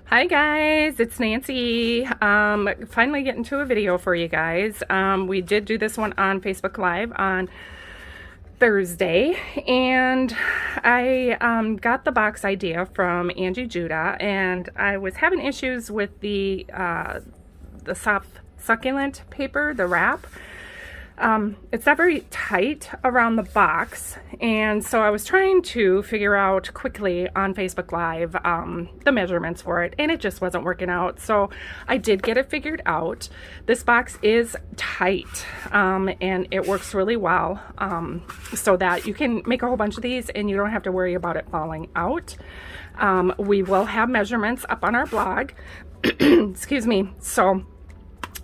Hi guys, it's Nancy. Finally getting to a video for you guys. We did do this one on Facebook Live on Thursday, and I got the box idea from Angie Judah, and I was having issues with the soft succulent paper, the wrap. It's not very tight around the box, and so I was trying to figure out quickly on Facebook Live the measurements for it, and it just wasn't working out. So I did get it figured out. This box is tight, and it works really well, so that you can make a whole bunch of these and you don't have to worry about it falling out. We will have measurements up on our blog. Excuse me. So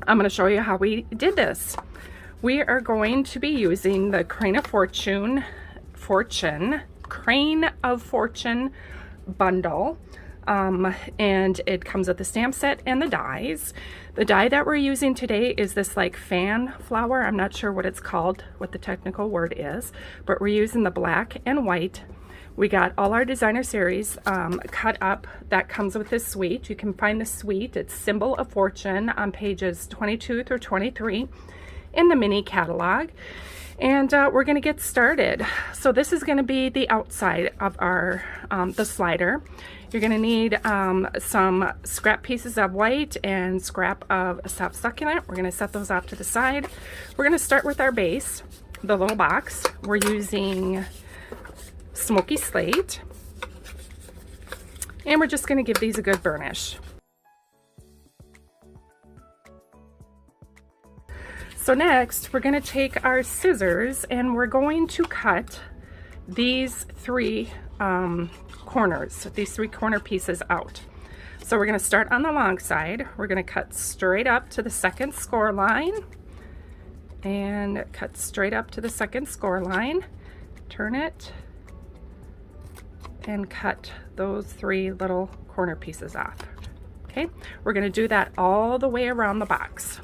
I'm going to show you how we did this. We are going to be using the Crane of Fortune bundle, and it comes with the stamp set and the dies. The die that we're using today is this like fan flower. I'm not sure what it's called, what the technical word is, but we're using the black and white. We got all our designer series cut up. That comes with this suite. You can find the suite. It's Symbol of Fortune on pages 22 through 23. In the mini catalog, and we're going to get started. So this is going to be the outside of our the slider. You're going to need some scrap pieces of white and scrap of soft succulent. We're going to set those off to the side. We're going to start with our base, the little box. We're using smoky slate, and we're just going to give these a good burnish. So next, we're going to take our scissors and we're going to cut these three corners, these three corner pieces out. So we're going to start on the long side. We're going to cut straight up to the second score line and cut straight up to the second score line. Turn it and cut those three little corner pieces off. Okay, we're going to do that all the way around the box.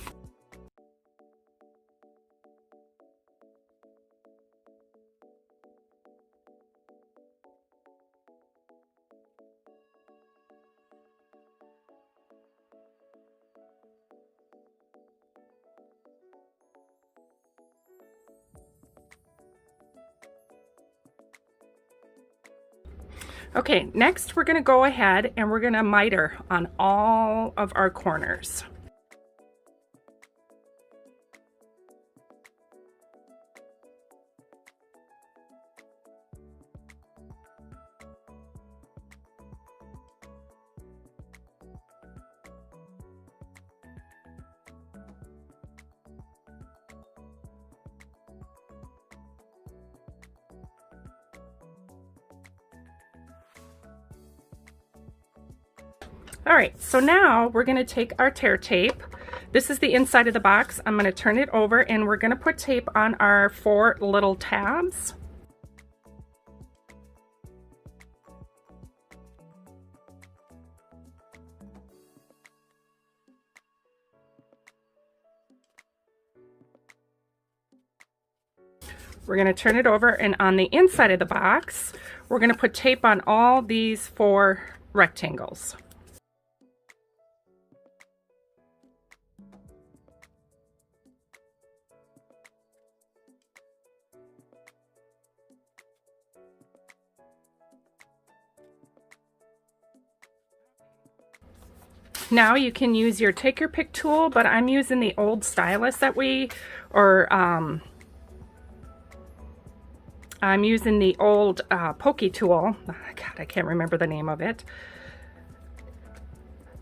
Okay, next we're going to go ahead and we're going to miter on all of our corners. All right, so now we're going to take our tear tape. This is the inside of the box. I'm going to turn it over and we're going to put tape on our 4 little tabs. We're going to turn it over, and on the inside of the box, we're going to put tape on all these 4 rectangles. Now you can use your take your pick tool, but I'm using the old stylus that I'm using the old pokey tool. God, I can't remember the name of it.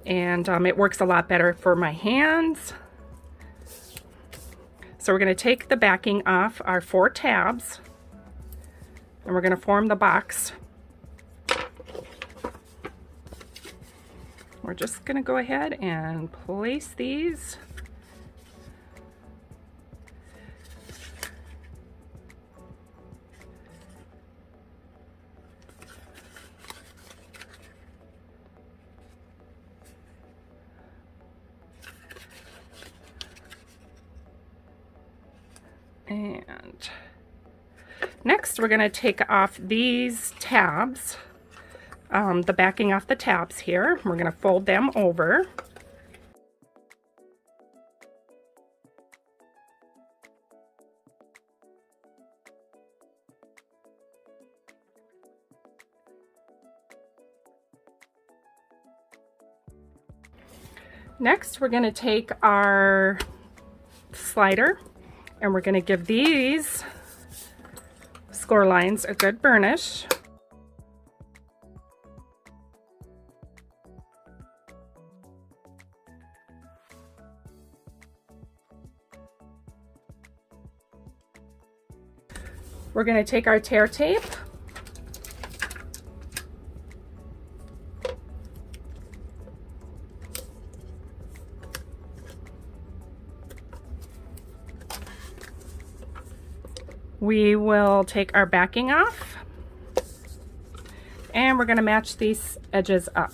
And it works a lot better for my hands. So we're going to take the backing off our 4 tabs, and we're going to form the box. We're just going to go ahead and place these. And next we're going to take off these tabs the backing off the tabs here. We're going to fold them over. Next, we're going to take our slider and we're going to give these score lines a good burnish. We're going to take our tear tape we will take our backing off and we're going to match these edges up.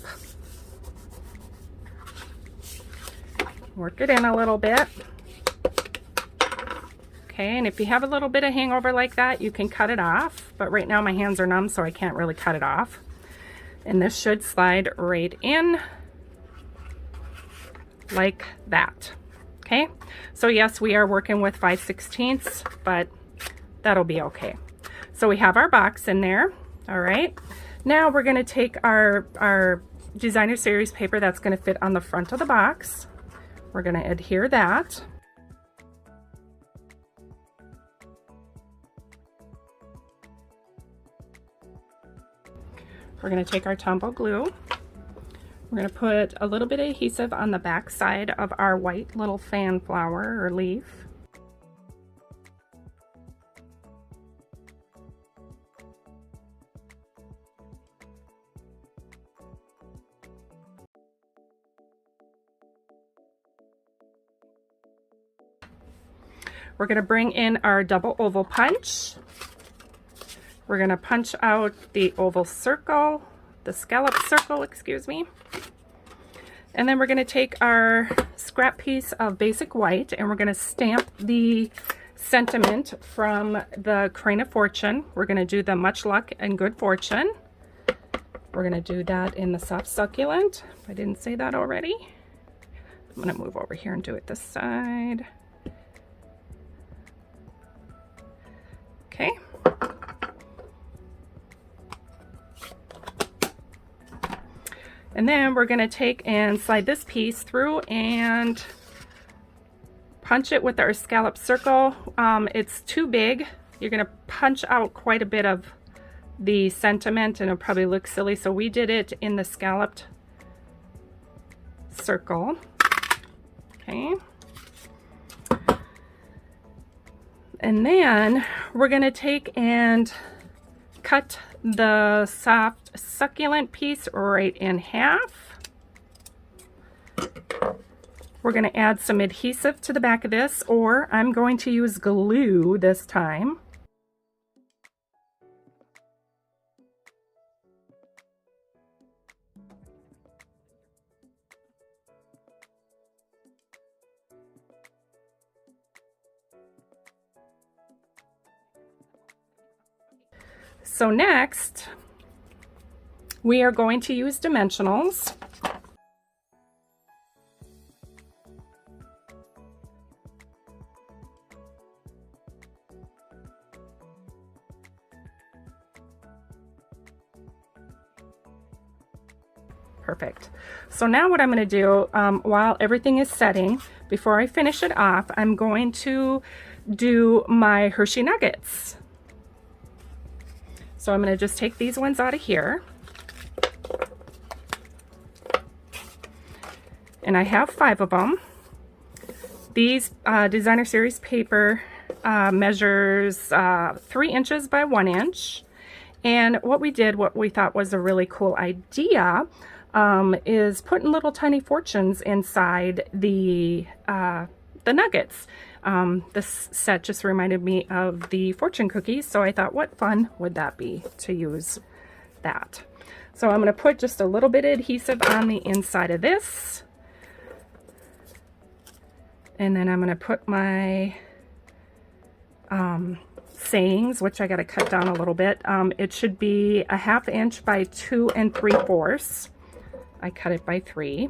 Work it in a little bit. Okay, and if you have a little bit of hangover like that, you can cut it off, but right now my hands are numb, so I can't really cut it off. And this should slide right in like that. Okay, so yes, we are working with 5/16, but that'll be okay. So we have our box in there. All right, now we're going to take our designer series paper that's going to fit on the front of the box. We're going to adhere that. We're going to take our tumble glue. We're going to put a little bit of adhesive on the back side of our white little fan flower or leaf. We're going to bring in our double oval punch. We're going to punch out the oval circle, the scallop circle, excuse me. And then we're going to take our scrap piece of basic white and we're going to stamp the sentiment from the Crane of Fortune. We're going to do the much luck and good fortune. We're going to do that in the soft succulent. If I didn't say that already. I'm going to move over here and do it this side. Okay. And then we're going to take and slide this piece through and punch it with our scallop circle. It's too big. You're going to punch out quite a bit of the sentiment and it'll probably look silly. So we did it in the scalloped circle. Okay. And then we're going to take and cut the soft succulent piece right in half. We're going to add some adhesive to the back of this, or I'm going to use glue this time. So next, we are going to use dimensionals. Perfect. So now what I'm going to do, while everything is setting, before I finish it off, I'm going to do my Hershey Nuggets. So I'm going to just take these ones out of here. And I have 5 of them. These designer series paper measures 3 inches by 1 inch. And what we did, what we thought was a really cool idea, is putting little tiny fortunes inside the nuggets. This set just reminded me of the fortune cookies, so I thought, what fun would that be to use that. So I'm going to put just a little bit of adhesive on the inside of this. And then I'm going to put my sayings, which I got to cut down a little bit. It should be 1/2 inch by 2 3/4. I cut it by 3.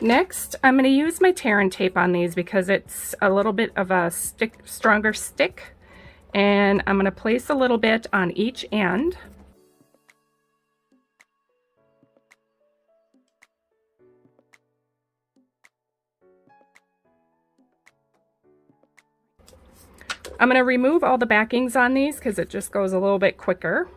Next, I'm going to use my tear and tape on these because it's a little bit of a stronger stick, and I'm going to place a little bit on each end. I'm going to remove all the backings on these because it just goes a little bit quicker.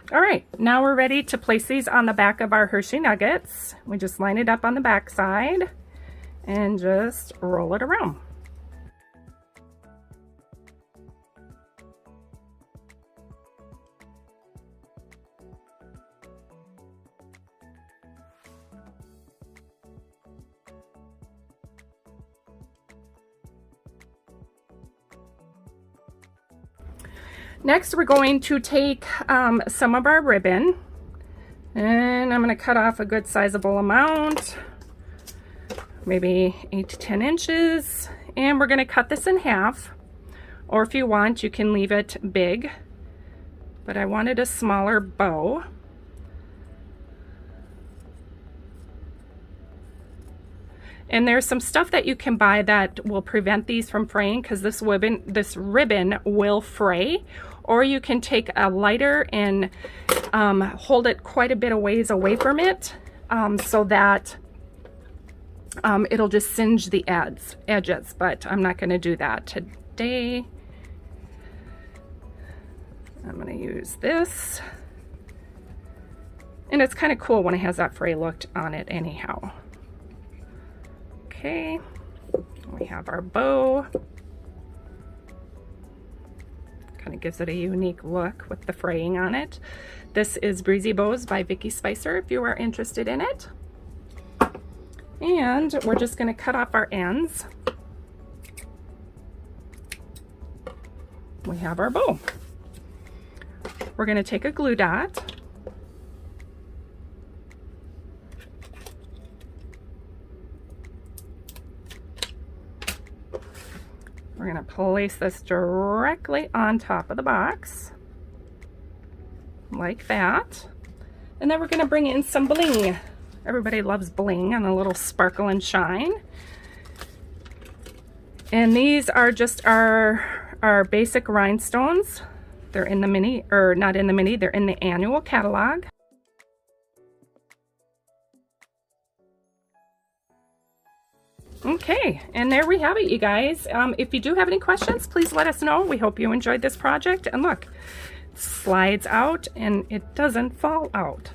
All right, now we're ready to place these on the back of our Hershey Nuggets. We just line it up on the back side and just roll it around. Next, we're going to take some of our ribbon, and I'm going to cut off a good sizable amount, maybe 8 to 10 inches, and we're going to cut this in half, or if you want, you can leave it big, but I wanted a smaller bow. And there's some stuff that you can buy that will prevent these from fraying, because this ribbon will fray. Or you can take a lighter and hold it quite a bit of ways away from it, so that it'll just singe the edges. But I'm not going to do that today. I'm going to use this. And it's kind of cool when it has that fray look on it anyhow. Okay, we have our bow. Kind of gives it a unique look with the fraying on it. This is Breezy Bows by Vicki Spicer if you are interested in it. And we're just going to cut off our ends. We have our bow. We're going to take a glue dot. We're going to place this directly on top of the box, like that. And then we're going to bring in some bling. Everybody loves bling and a little sparkle and shine. And these are just our basic rhinestones. They're in the mini, or not in the mini, they're in the annual catalog. Okay, and there we have it, you guys. If you do have any questions, please let us know. We hope you enjoyed this project. And look, it slides out and it doesn't fall out.